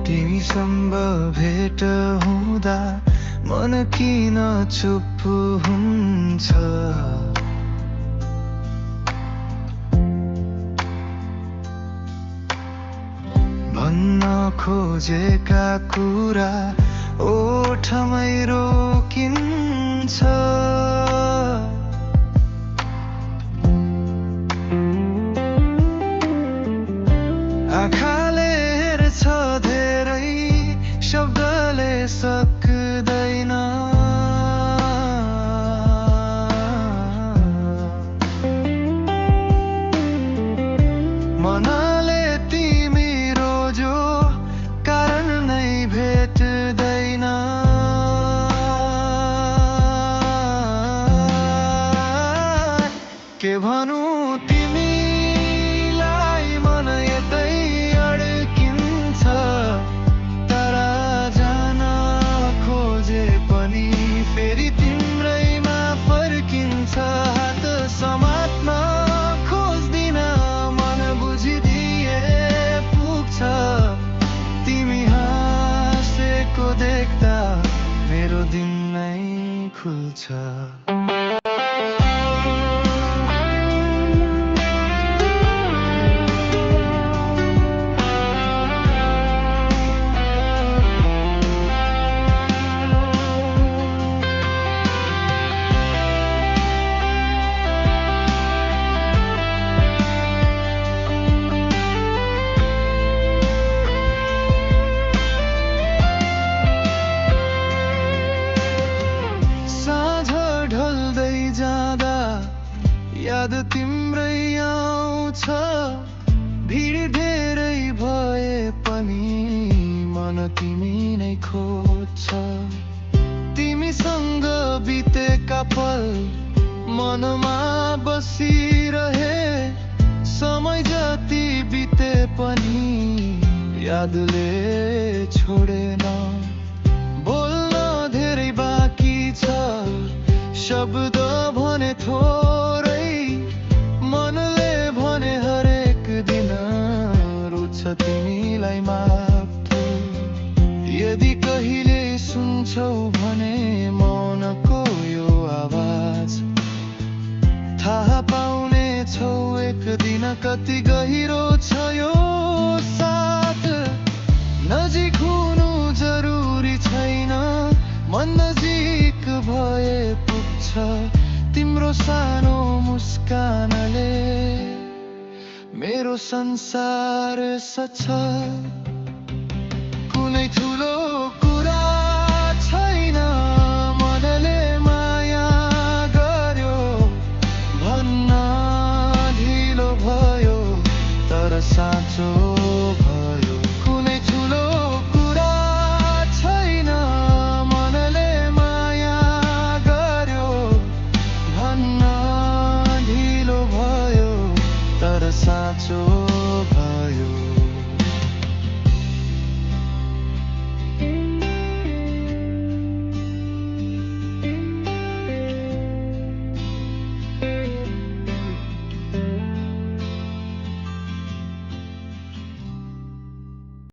तिमीसँग भेट हुँदा मन किन चुप हुन्छ। भन्न खोजेका कुरा ओठमै रोकिन्छ। आँखाले हेर्छ धेरै शब्दले सक्दैन। मनले तिमी रोजो कारण नै भेट्दैन। के भनौँ तिमीलाई मन यतै अड्किन्छ। तारा जान खोजे पनि फेरि तिम्रैमा फर्किन्छ। हात समात्न खोज्दिन मन बुझिदिए पुग्छ। तिमी हाँसेको देख्दा मेरो दिन नै खुल्छ। याद तिम्रै आउँछ। भिड धेरै भए पनि मन तिमी नै खोज्छ। तिमीसँग बितेका पल मनमा बसिरहे। समय जति बिते पनि यादले छोडेन। बोल्न धेरै बाँकी छ शब्द भने थोरै। मनले भने हरेक दिन रुच्छ तिमीलाई मात्र। यदि कहिले सुन्छौ भने मौनको यो आवाज थाहा पाउने छौ एक दिन कति गहिरो छ यो साथ। नजिक हुनु जरुरी छैन मन नजिक भए पुग्छ। तिम्रो सानो मुस्कानले मेरो संसार सच्छ। कुनै ठुलो